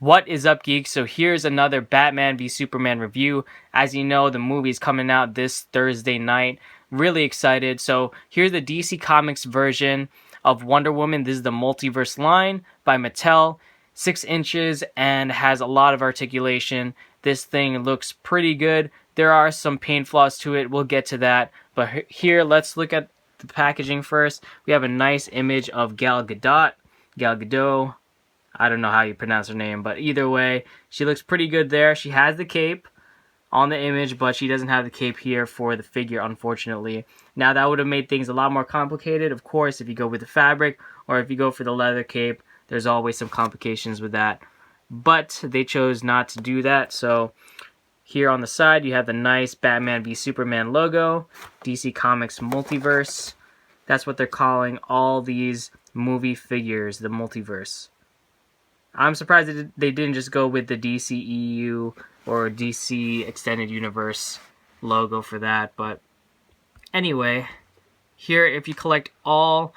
What is up, geeks? So here's another Batman v Superman review. As you know, the movie's coming out this Thursday night. Really excited. So here's the DC Comics version of Wonder Woman. This is the Multiverse line by Mattel. 6 inches and has a lot of articulation. This thing looks pretty good. There are some paint flaws to it. We'll get to that. But here, let's look at the packaging first. We have a nice image of Gal Gadot. Gal Gadot. I don't know how you pronounce her name, but either way, she looks pretty good there. She has the cape on the image, but she doesn't have the cape here for the figure, unfortunately. Now, that would have made things a lot more complicated. Of course, if you go with the fabric or if you go for the leather cape, there's always some complications with that. But they chose not to do that, so here on the side, you have the nice Batman v Superman logo, DC Comics Multiverse. That's what they're calling all these movie figures, the Multiverse. I'm surprised that they didn't just go with the DCEU or DC Extended Universe logo for that. But anyway, here if you collect all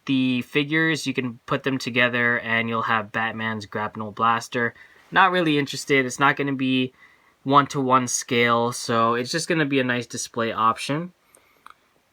the figures, you can put them together and you'll have Batman's grapnel blaster. Not really interested. It's not going to be 1-to-1 scale, so it's just going to be a nice display option.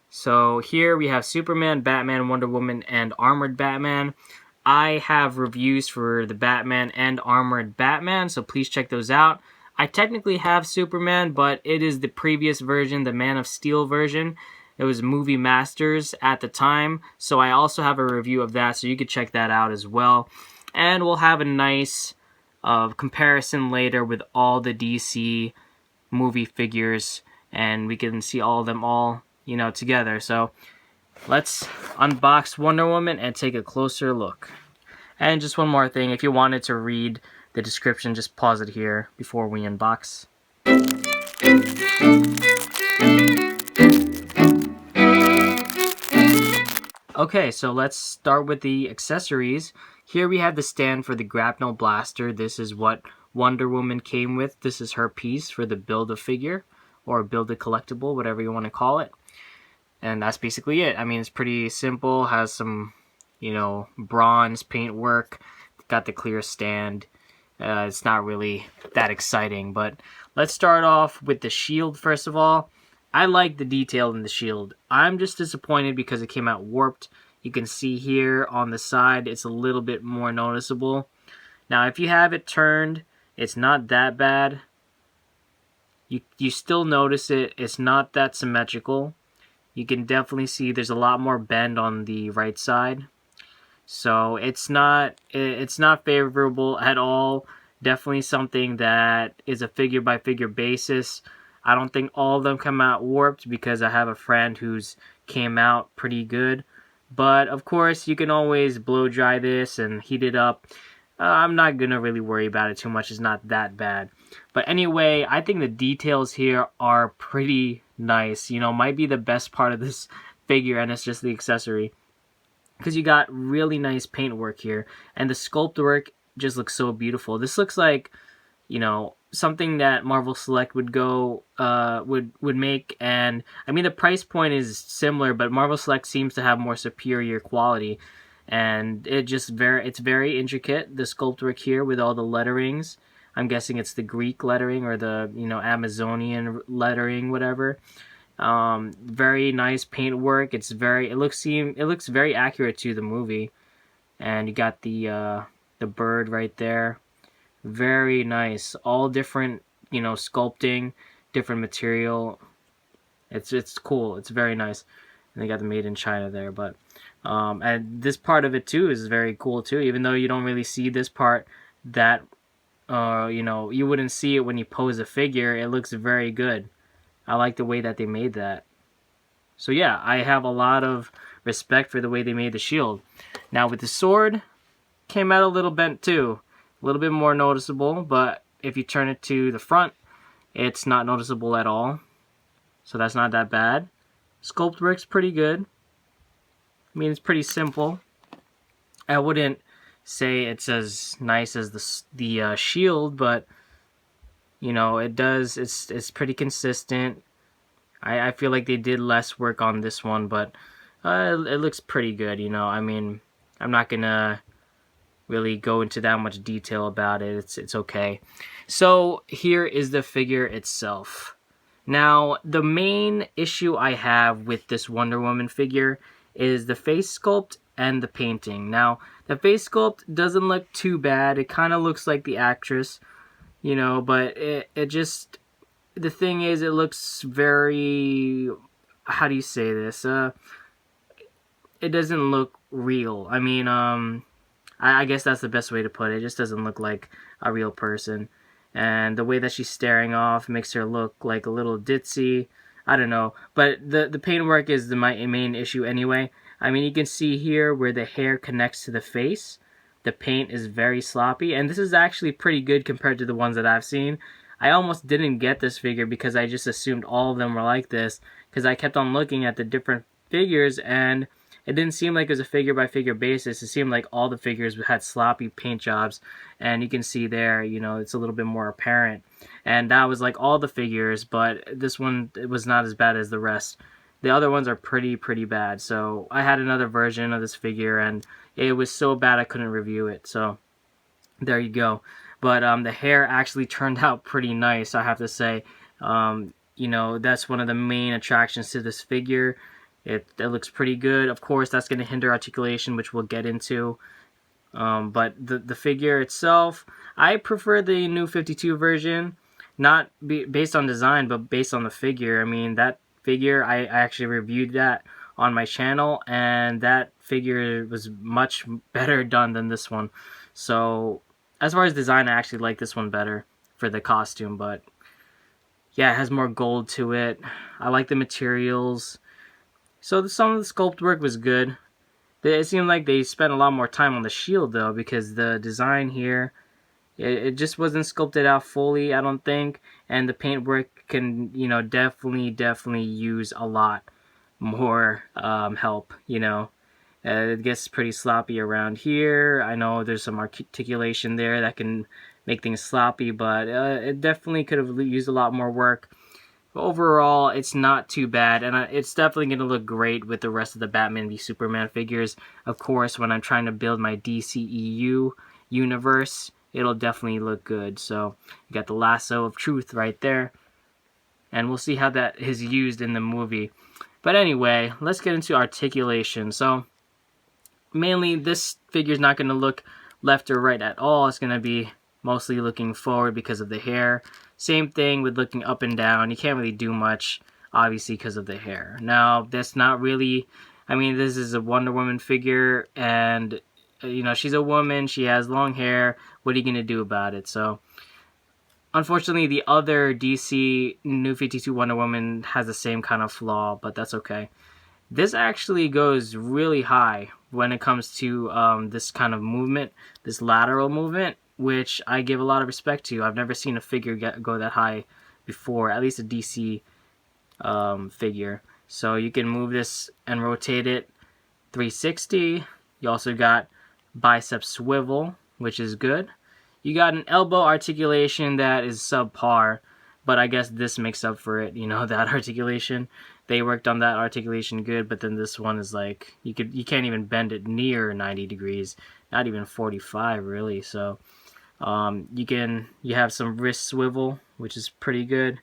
So here we have Superman, Batman, Wonder Woman, and Armored Batman. I have reviews for the Batman and Armored Batman, so please check those out. I technically have Superman, but it is the previous version, the Man of Steel version. It was Movie Masters at the time, so I also have a review of that, so you could check that out as well. And we'll have a nice comparison later with all the DC movie figures, and we can see all of them all, together. So let's unbox Wonder Woman and take a closer look. And just one more thing, if you wanted to read the description, just pause it here before we unbox. Okay, so let's start with the accessories. Here we have the stand for the grapnel blaster. This is what Wonder Woman came with. This is her piece for the Build-A-Figure or Build-A-Collectible, whatever you want to call it. And that's basically it. I mean, it's pretty simple. Has some, bronze paintwork. Got the clear stand. It's not really that exciting. But let's start off with the shield first of all. I like the detail in the shield. I'm just disappointed because it came out warped. You can see here on the side, it's a little bit more noticeable. Now, if you have it turned, it's not that bad. You still notice it. It's not that symmetrical. You can definitely see there's a lot more bend on the right side. So it's not favorable at all. Definitely something that is a figure by figure basis. I don't think all of them come out warped because I have a friend who's came out pretty good. But of course you can always blow dry this and heat it up. I'm not going to really worry about it too much. It's not that bad. But anyway, I think the details here are pretty nice. Might be the best part of this figure, and it's just the accessory. Because you got really nice paintwork here. And the sculpt work just looks so beautiful. This looks like, something that Marvel Select would make. And I mean, the price point is similar, but Marvel Select seems to have more superior quality. And it's very intricate, the sculpt work here with all the letterings. I'm guessing it's the Greek lettering or the, Amazonian lettering, whatever. Very nice paintwork. It looks very accurate to the movie. And you got the bird right there. Very nice. All different, sculpting, different material. It's cool. It's very nice. And they got the made in China there, but and this part of it too is very cool too. Even though you don't really see this part, that you wouldn't see it when you pose a figure. It looks very good. I like the way that they made that. So yeah, I have a lot of respect for the way they made the shield. Now with the sword, came out a little bent too, a little bit more noticeable. But if you turn it to the front, it's not noticeable at all. So that's not that bad. Sculpt work's pretty good. I mean, it's pretty simple. I wouldn't say it's as nice as the shield, but it's pretty consistent. I feel like they did less work on this one, but it looks pretty good. I mean, I'm not gonna really go into that much detail about it. It's okay. So here is the figure itself. Now, the main issue I have with this Wonder Woman figure is the face sculpt and the painting. Now, the face sculpt doesn't look too bad. It kind of looks like the actress, you know, but it just, the thing is, it looks very, how do you say this? It doesn't look real. I mean, I guess that's the best way to put it. It just doesn't look like a real person. And the way that she's staring off makes her look like a little ditzy. I don't know. But the paintwork is my main issue anyway. I mean, you can see here where the hair connects to the face. The paint is very sloppy. And this is actually pretty good compared to the ones that I've seen. I almost didn't get this figure because I just assumed all of them were like this. Because I kept on looking at the different figures and it didn't seem like it was a figure-by-figure basis. It seemed like all the figures had sloppy paint jobs. And you can see there, you know, it's a little bit more apparent. And that was like all the figures, but this one, it was not as bad as the rest. The other ones are pretty bad. So I had another version of this figure, and it was so bad I couldn't review it. So there you go. But the hair actually turned out pretty nice, I have to say. You know, that's one of the main attractions to this figure. It looks pretty good. Of course, that's going to hinder articulation, which we'll get into. But the figure itself, I prefer the new 52 version. Not based on design, but based on the figure. I mean, that figure, I actually reviewed that on my channel, and that figure was much better done than this one. So, as far as design, I actually like this one better for the costume, but yeah, it has more gold to it. I like the materials. So some of the sculpt work was good. It seemed like they spent a lot more time on the shield though, because the design here, it just wasn't sculpted out fully, I don't think. And the paintwork can, you know, definitely use a lot more help, you know. It gets pretty sloppy around here. I know there's some articulation there that can make things sloppy, but it definitely could have used a lot more work. Overall, it's not too bad, and it's definitely going to look great with the rest of the Batman v Superman figures. Of course, when I'm trying to build my DCEU universe, it'll definitely look good. So, you got the lasso of truth right there, and we'll see how that is used in the movie. But anyway, let's get into articulation. So, mainly, this figure's not going to look left or right at all. It's going to be mostly looking forward because of the hair. Same thing with looking up and down. You can't really do much, obviously, because of the hair. Now, that's not really... I mean, this is a Wonder Woman figure, and, you know, she's a woman. She has long hair. What are you going to do about it? So, unfortunately, the other DC New 52 Wonder Woman has the same kind of flaw, but that's okay. This actually goes really high when it comes to this kind of movement, this lateral movement, which I give a lot of respect to. I've never seen a figure go that high before, at least a DC figure. So you can move this and rotate it 360. You also got bicep swivel, which is good. You got an elbow articulation that is subpar, but I guess this makes up for it, you know, that articulation. They worked on that articulation good, but then this one is like, you can't even bend it near 90 degrees, not even 45 really. So you have some wrist swivel, which is pretty good.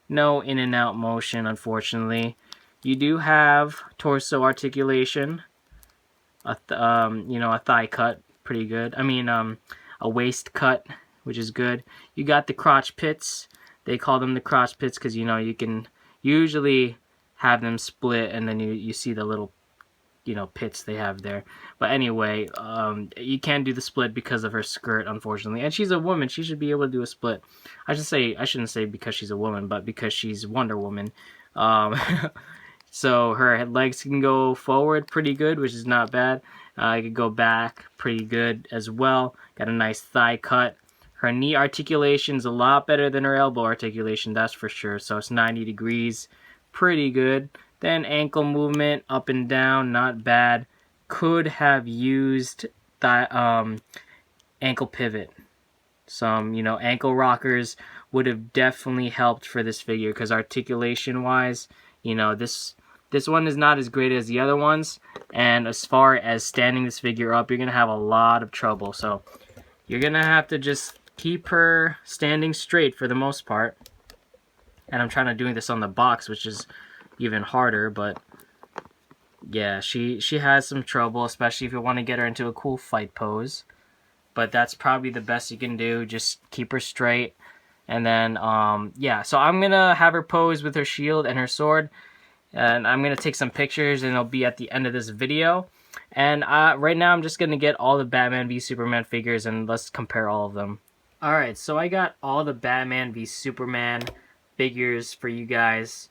No in and out motion, unfortunately. You do have torso articulation, you know, a thigh cut, pretty good. I mean, a waist cut, which is good. You got the crotch pits. They call them the crotch pits because, you know, you can usually have them split, and then you see the little, you know, pits they have there. But anyway, you can't do the split because of her skirt, unfortunately. And she's a woman. She should be able to do a split. I shouldn't say because she's a woman, but because she's Wonder Woman. So her legs can go forward pretty good, which is not bad. It could go back pretty good as well. Got a nice thigh cut. Her knee articulation is a lot better than her elbow articulation, that's for sure. So it's 90 degrees. Pretty good. Then ankle movement, up and down, not bad. Could have used that ankle pivot. Some, you know, ankle rockers would have definitely helped for this figure, because articulation-wise, you know, this This one is not as great as the other ones, and as far as standing this figure up, you're going to have a lot of trouble. So you're going to have to just keep her standing straight for the most part. And I'm trying to do this on the box, which is even harder, but yeah, she has some trouble, especially if you want to get her into a cool fight pose. But that's probably the best you can do. Just keep her straight. And then, yeah, so I'm going to have her pose with her shield and her sword. And I'm going to take some pictures, and it'll be at the end of this video. And right now, I'm just going to get all the Batman v Superman figures, and let's compare all of them. Alright, so I got all the Batman v Superman figures for you guys.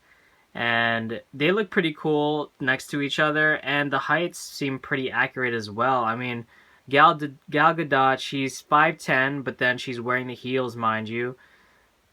And they look pretty cool next to each other, and the heights seem pretty accurate as well. I mean, Gal Gadot, she's 5'10", but then she's wearing the heels, mind you.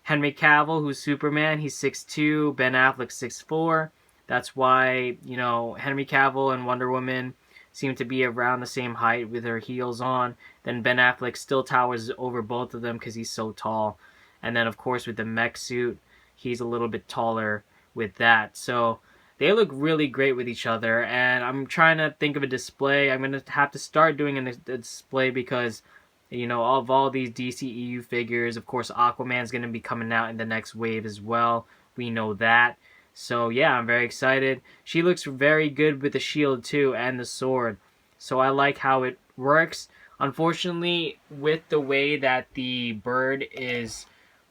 Henry Cavill, who's Superman, he's 6'2", Ben Affleck 6'4". That's why, you know, Henry Cavill and Wonder Woman seem to be around the same height with their heels on. Then Ben Affleck still towers over both of them because he's so tall. And then, of course, with the mech suit, he's a little bit taller with that. So they look really great with each other, and I'm trying to think of a display. I'm going to have to start doing a display because, you know, of all these DCEU figures, of course, Aquaman's going to be coming out in the next wave as well. We know that. So yeah, I'm very excited. She looks very good with the shield too and the sword. So I like how it works. Unfortunately, with the way that the bird is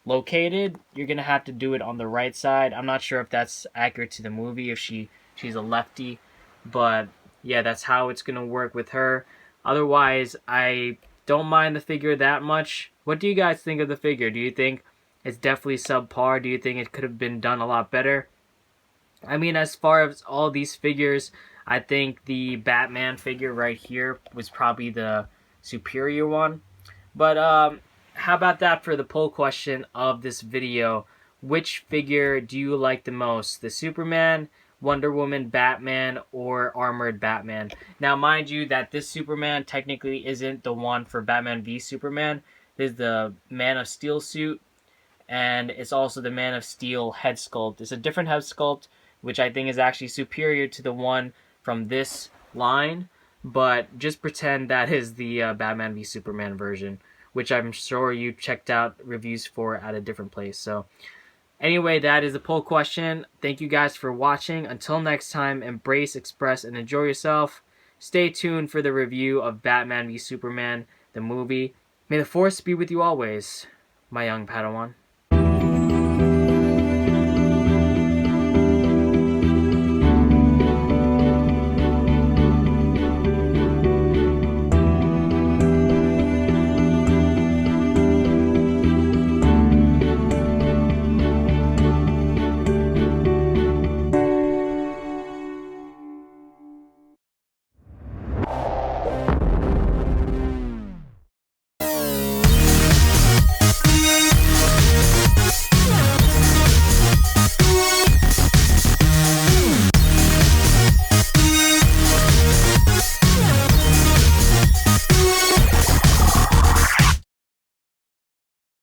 located, you're going to have to do it on the right side. I'm not sure if that's accurate to the movie, if she's a lefty. But yeah, that's how it's going to work with her. Otherwise, I don't mind the figure that much. What do you guys think of the figure? Do you think it's definitely subpar? Do you think it could have been done a lot better? I mean, as far as all these figures, I think the Batman figure right here was probably the superior one. But how about that for the poll question of this video? Which figure do you like the most? The Superman, Wonder Woman, Batman, or Armored Batman? Now, mind you that this Superman technically isn't the one for Batman v Superman. This is the Man of Steel suit, and it's also the Man of Steel head sculpt. It's a different head sculpt, which I think is actually superior to the one from this line. But just pretend that is the Batman v Superman version, which I'm sure you checked out reviews for at a different place. So anyway, that is the poll question. Thank you guys for watching. Until next time, embrace, express, and enjoy yourself. Stay tuned for the review of Batman v Superman, the movie. May the Force be with you always, my young Padawan.